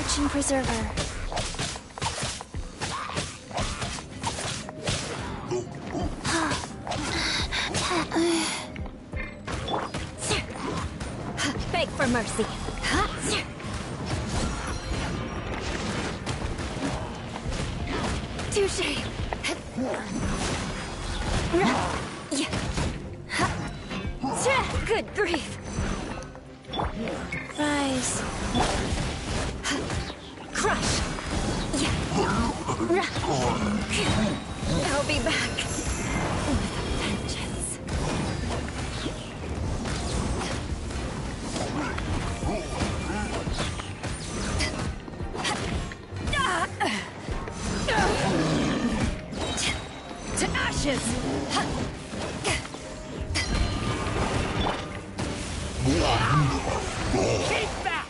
Fortune Preserver. Beg for mercy. Touché. Good grief. Rise. Crush. I'll be back with a vengeance. To ashes. Keep back.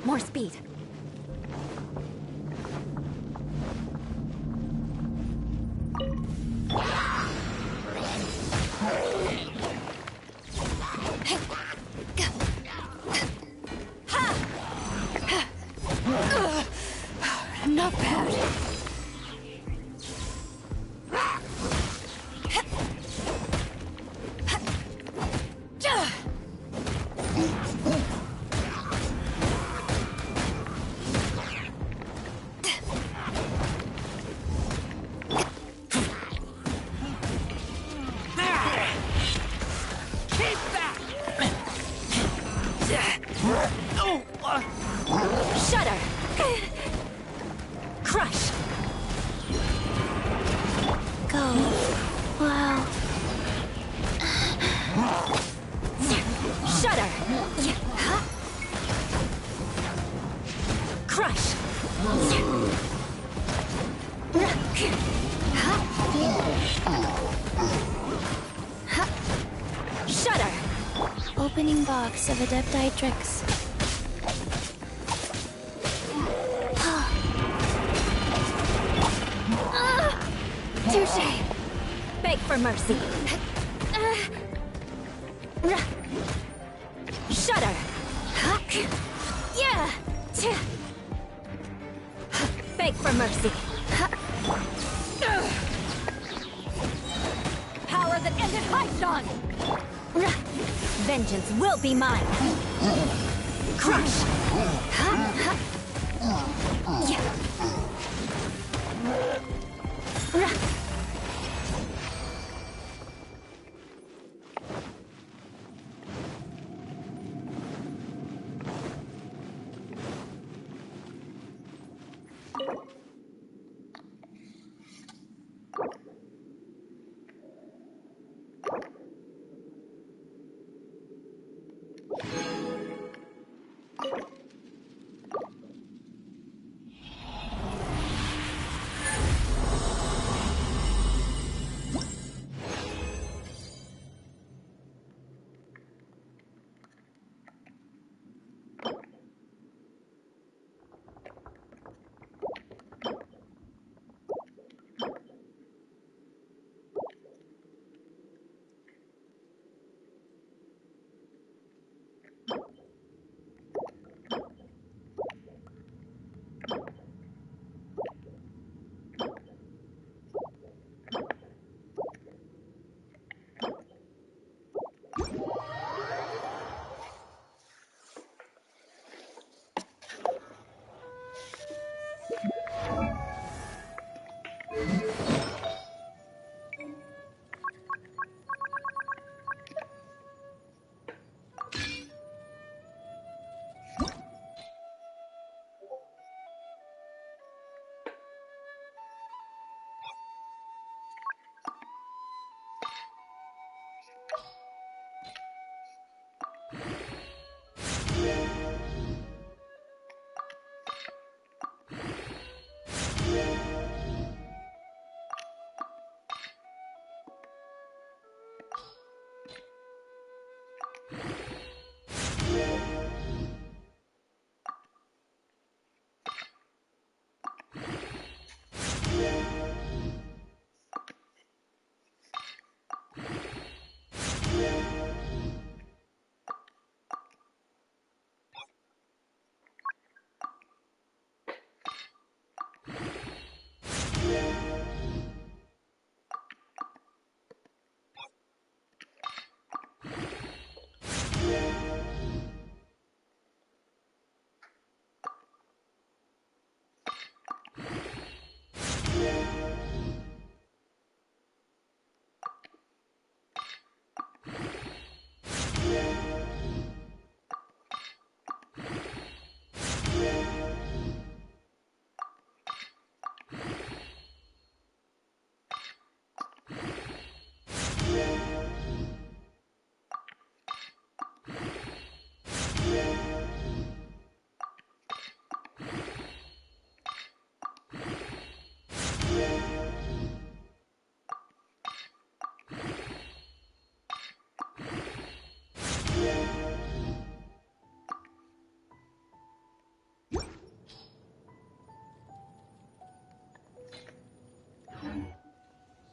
More speed. Not bad. Shudder! Opening box of Adepti tricks. Touche! Beg for mercy. Shudder! Yeah! Beg for mercy. Power that ended Hypnon! Vengeance will be mine. Crush!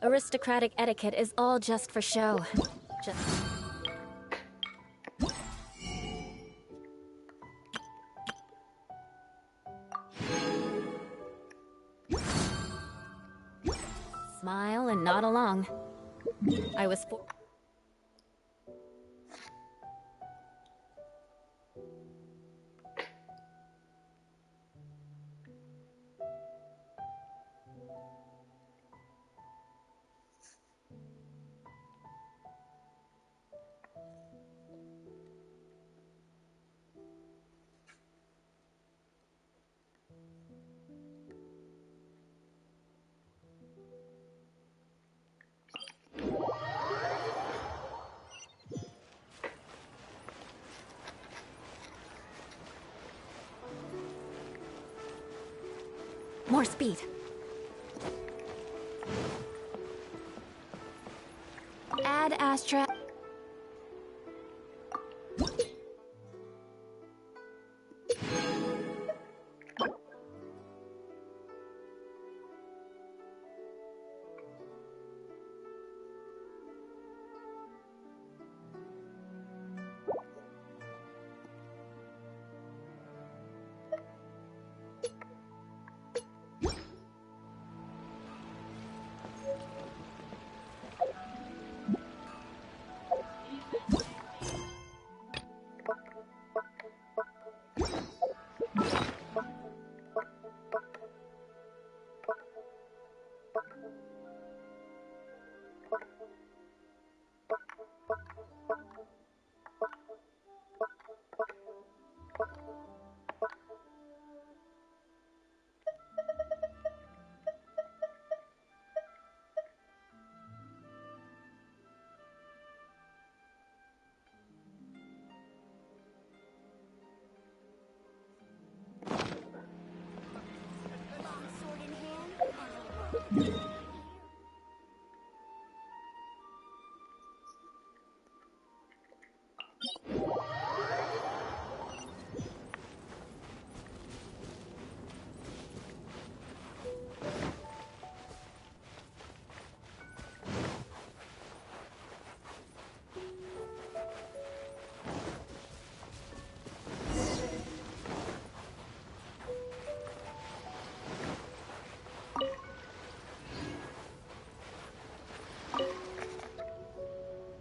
Aristocratic etiquette is all just for show. Just... Smile and nod along. I was for... More speed. Ad Astra.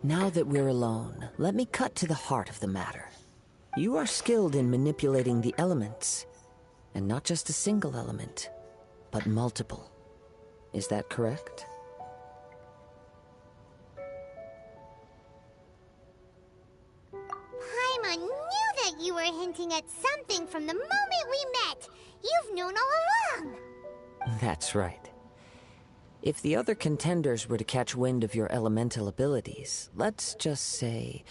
Now that we're alone, let me cut to the heart of the matter. You are skilled in manipulating the elements, and not just a single element, but multiple. Is that correct? Paimon knew that you were hinting at something from the moment we met. You've known all along. That's right. If the other contenders were to catch wind of your elemental abilities, let's just say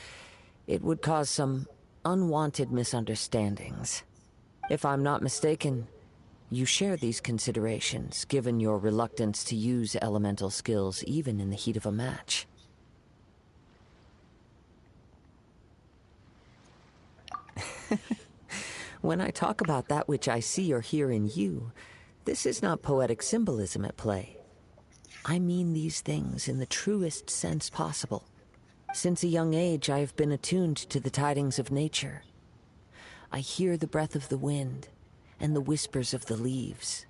it would cause some unwanted misunderstandings. If I'm not mistaken, you share these considerations, given your reluctance to use elemental skills even in the heat of a match. When I talk about that which I see or hear in you, this is not poetic symbolism at play. I mean these things in the truest sense possible. Since a young age, I have been attuned to the tidings of nature. I hear the breath of the wind and the whispers of the leaves.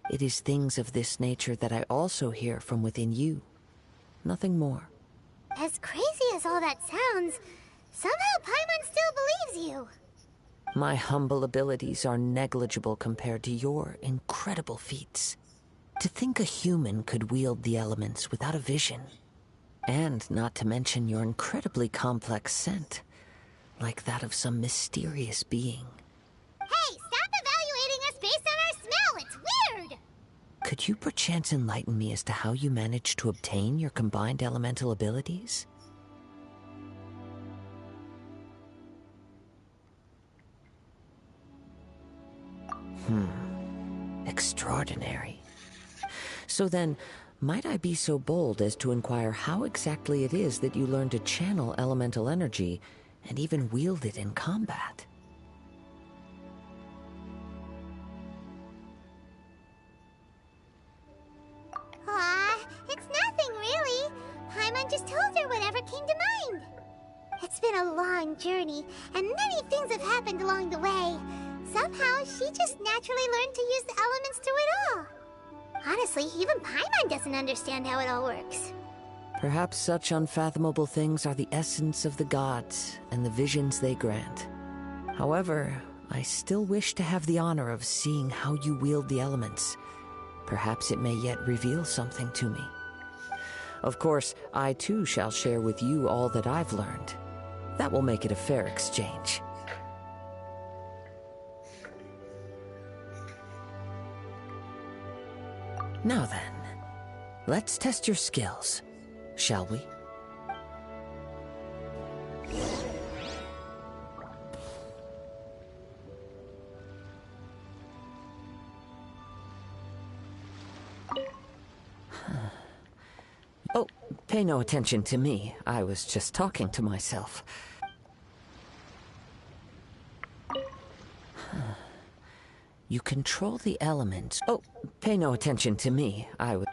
It is things of this nature that I also hear from within you. Nothing more. As crazy as all that sounds, somehow Paimon still believes you. My humble abilities are negligible compared to your incredible feats. To think a human could wield the elements without a vision. And not to mention your incredibly complex scent, like that of some mysterious being. Hey, stop evaluating us based on our smell! It's weird! Could you perchance enlighten me as to how you managed to obtain your combined elemental abilities? Extraordinary. So then, might I be so bold as to inquire how exactly it is that you learn to channel elemental energy and even wield it in combat? It's nothing really. Paimon just told her whatever came to mind. It's been a long journey, and many things have happened along the way. Somehow, she just naturally learned to use the elements through it all. Honestly, even Paimon doesn't understand how it all works. Perhaps such unfathomable things are the essence of the gods and the visions they grant. However, I still wish to have the honor of seeing how you wield the elements. Perhaps it may yet reveal something to me. Of course, I too shall share with you all that I've learned. That will make it a fair exchange. Now then, let's test your skills, shall we? Oh, pay no attention to me. I was just talking to myself. You control the elements. Oh, pay no attention to me. I was...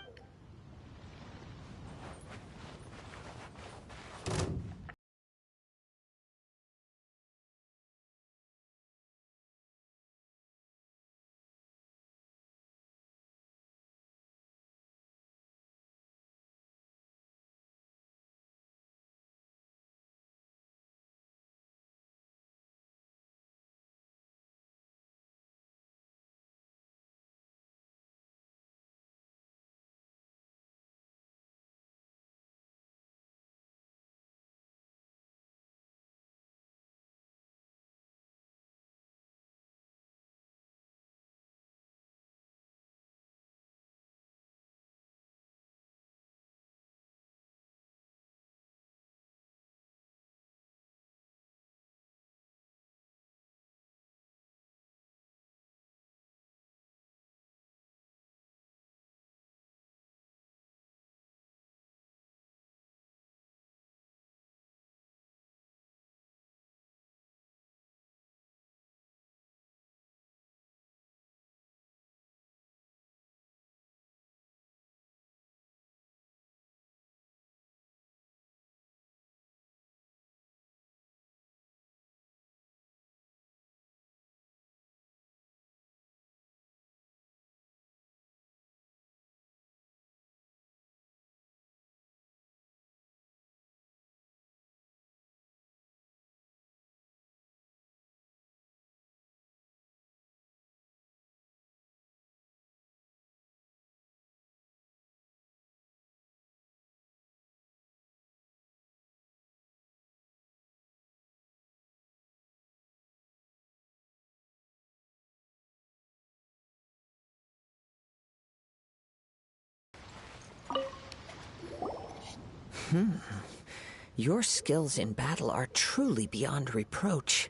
Your skills in battle are truly beyond reproach.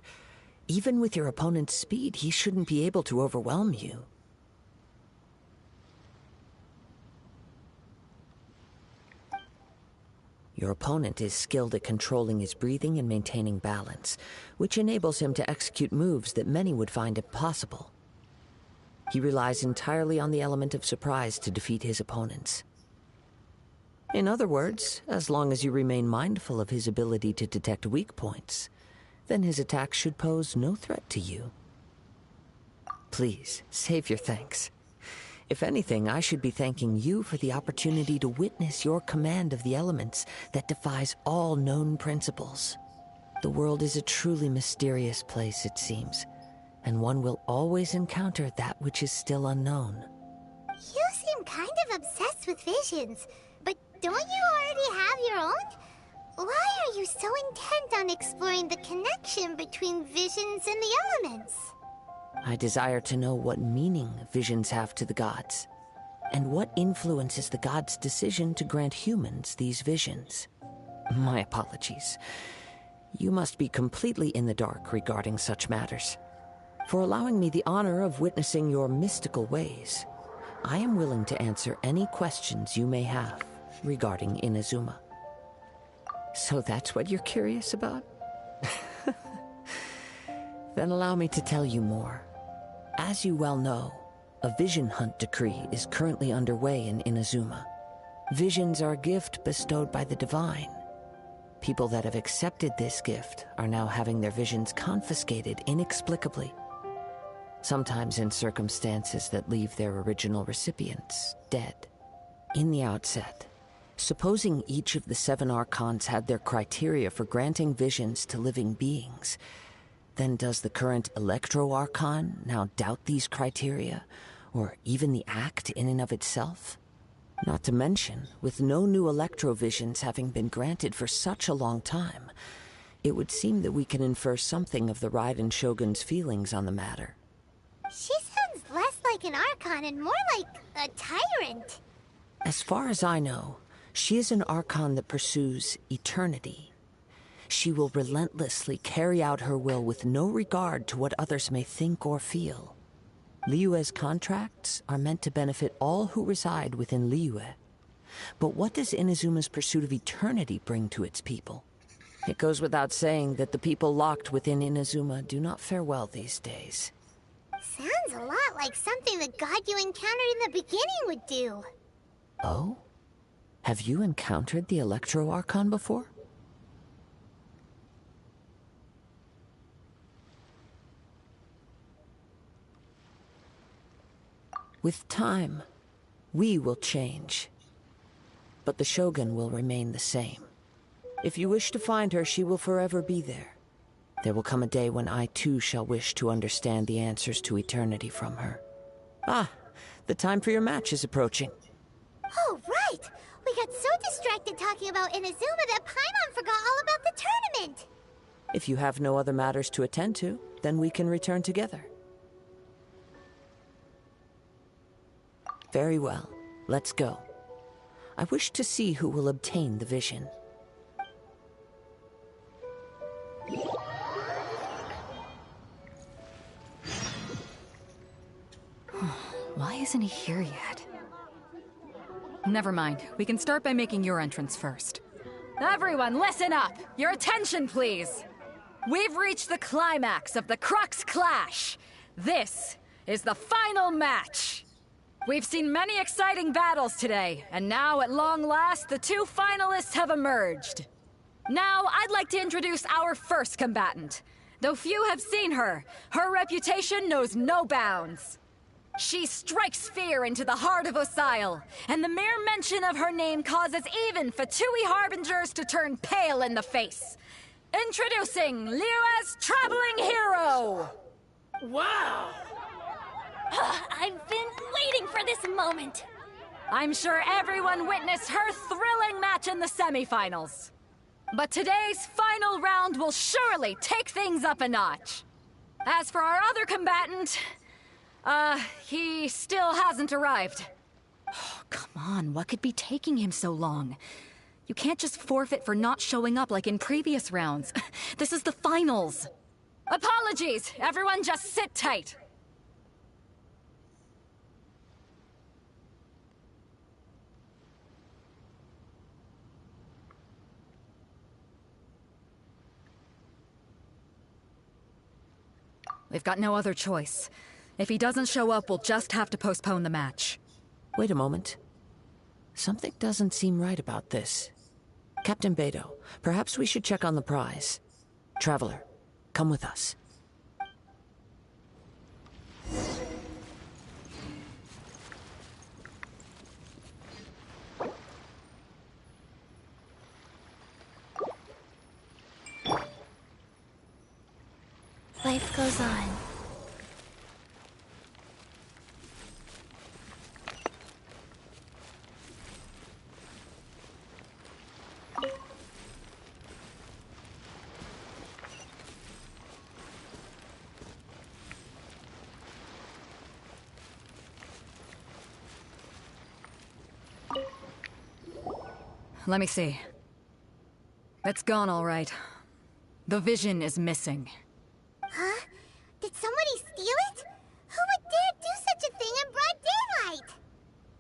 Even with your opponent's speed, he shouldn't be able to overwhelm you. Your opponent is skilled at controlling his breathing and maintaining balance, which enables him to execute moves that many would find impossible. He relies entirely on the element of surprise to defeat his opponents. In other words, as long as you remain mindful of his ability to detect weak points, then his attacks should pose no threat to you. Please, save your thanks. If anything, I should be thanking you for the opportunity to witness your command of the elements that defies all known principles. The world is a truly mysterious place, it seems, and one will always encounter that which is still unknown. You seem kind of obsessed with visions, but don't you already have your own? Why are you so intent on exploring the connection between visions and the elements? I desire to know what meaning visions have to the gods, and what influences the gods' decision to grant humans these visions. My apologies. You must be completely in the dark regarding such matters. For allowing me the honor of witnessing your mystical ways, I am willing to answer any questions you may have regarding Inazuma. So that's what you're curious about? Then allow me to tell you more. As you well know, a vision hunt decree is currently underway in Inazuma. Visions are a gift bestowed by the divine. People that have accepted this gift are now having their visions confiscated inexplicably, sometimes in circumstances that leave their original recipients dead. In the outset, supposing each of the 7 archons had their criteria for granting visions to living beings, then does the current Electro-Archon now doubt these criteria, or even the act in and of itself? Not to mention, with no new Electro-Visions having been granted for such a long time, it would seem that we can infer something of the Raiden Shogun's feelings on the matter. She sounds less like an Archon and more like a tyrant. As far as I know, she is an Archon that pursues eternity. She will relentlessly carry out her will with no regard to what others may think or feel. Liyue's contracts are meant to benefit all who reside within Liyue. But what does Inazuma's pursuit of eternity bring to its people? It goes without saying that the people locked within Inazuma do not fare well these days. Sounds a lot like something the god you encountered in the beginning would do. Oh? Have you encountered the Electro Archon before? With time, we will change. But the Shogun will remain the same. If you wish to find her, she will forever be there. There will come a day when I too shall wish to understand the answers to eternity from her. Ah, the time for your match is approaching. Oh, right! We got so distracted talking about Inazuma that Paimon forgot all about the tournament! If you have no other matters to attend to, then we can return together. Very well. Let's go. I wish to see who will obtain the vision. Why isn't he here yet? Never mind. We can start by making your entrance first. Everyone, listen up! Your attention, please! We've reached the climax of the Crux Clash! This is the final match! We've seen many exciting battles today, and now, at long last, the two finalists have emerged. Now, I'd like to introduce our first combatant. Though few have seen her, her reputation knows no bounds. She strikes fear into the heart of Osile, and the mere mention of her name causes even Fatui Harbingers to turn pale in the face. Introducing Liyue's Traveling Hero! Wow! I've been waiting for this moment. I'm sure everyone witnessed her thrilling match in the semifinals. But today's final round will surely take things up a notch. As for our other combatant, he still hasn't arrived. Oh, come on, what could be taking him so long? You can't just forfeit for not showing up like in previous rounds. This is the finals. Apologies, everyone just sit tight. We've got no other choice. If he doesn't show up, we'll just have to postpone the match. Wait a moment. Something doesn't seem right about this. Captain Beidou, perhaps we should check on the prize. Traveler, come with us. Life goes on. Let me see. It's gone all right. The vision is missing. Huh? Did somebody steal it? Who would dare do such a thing in broad daylight?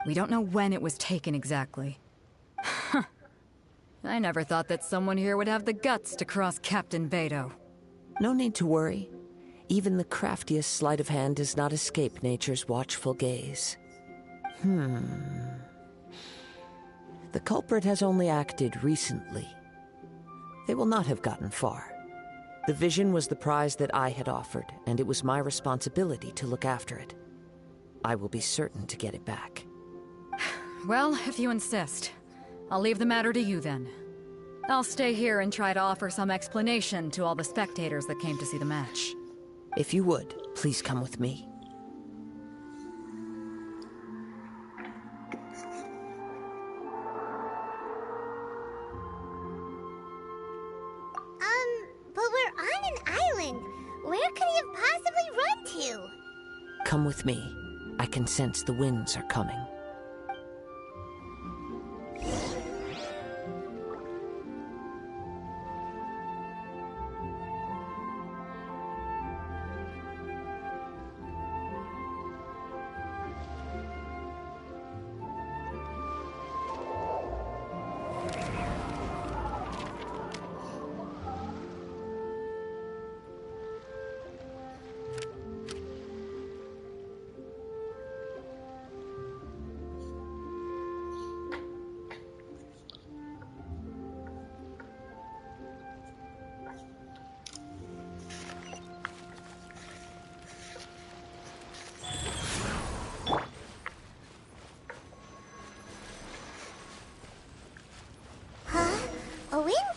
We don't know when it was taken exactly. I never thought that someone here would have the guts to cross Captain Beidou. No need to worry. Even the craftiest sleight of hand does not escape nature's watchful gaze. The culprit has only acted recently. They will not have gotten far. The vision was the prize that I had offered, and it was my responsibility to look after it. I will be certain to get it back. Well, if you insist. I'll leave the matter to you then. I'll stay here and try to offer some explanation to all the spectators that came to see the match. If you would, please come with me. But we're on an island. Where could he have possibly run to? Come with me. I can sense the winds are coming.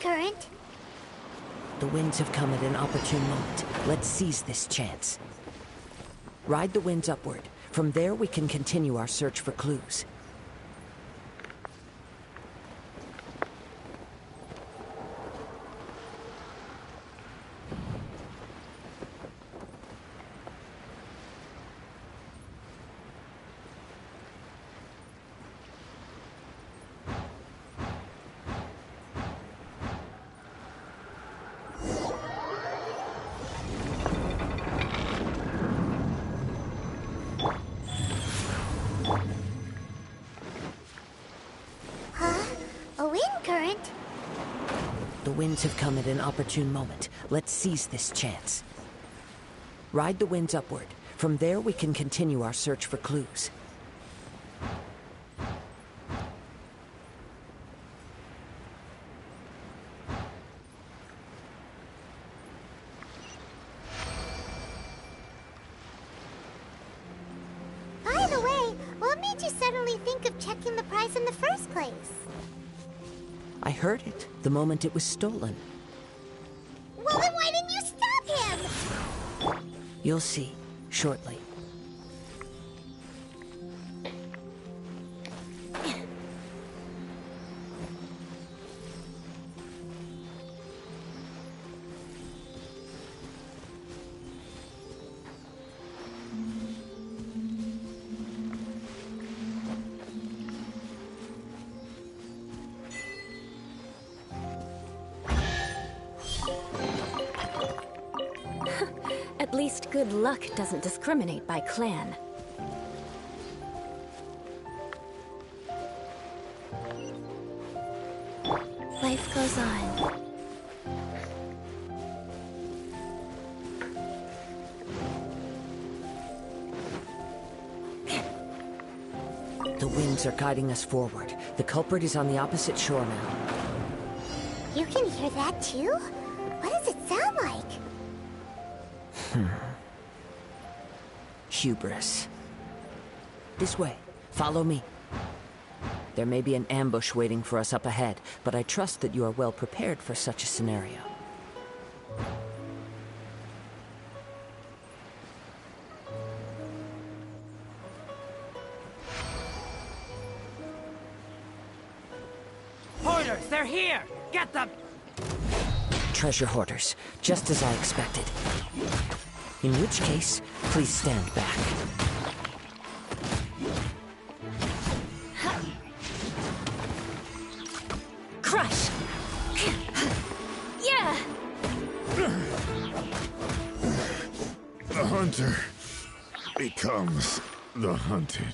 current. The winds have come at an opportune moment. Let's seize this chance. Ride the winds upward. From there, we can continue our search for clues. A wind current? The winds have come at an opportune moment. Let's seize this chance. Ride the winds upward. From there, we can continue our search for clues. By the way, what made you suddenly think of checking the price in the first place? I heard it the moment it was stolen. Well, then why didn't you stop him? You'll see, shortly. At least good luck doesn't discriminate by clan. Life goes on. The winds are guiding us forward. The culprit is on the opposite shore now. You can hear that too? What does it sound like? Hubris. This way. Follow me. There may be an ambush waiting for us up ahead, but I trust that you are well prepared for such a scenario. Hoarders, they're here! Get them! Treasure hoarders, just as I expected. In which case, please stand back. Crush! Yeah! The hunter becomes the hunted.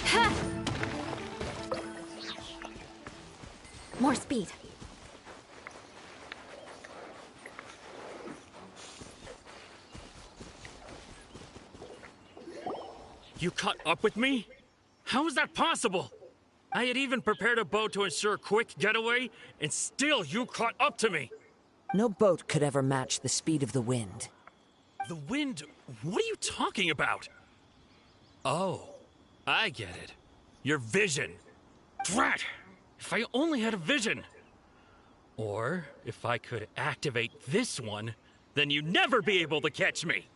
Ha! More speed. You caught up with me? How is that possible? I had even prepared a boat to ensure a quick getaway, and still you caught up to me. No boat could ever match the speed of the wind. The wind? What are you talking about? Oh, I get it. Your vision. Drat! If I only had a vision. Or if I could activate this one, then you'd never be able to catch me.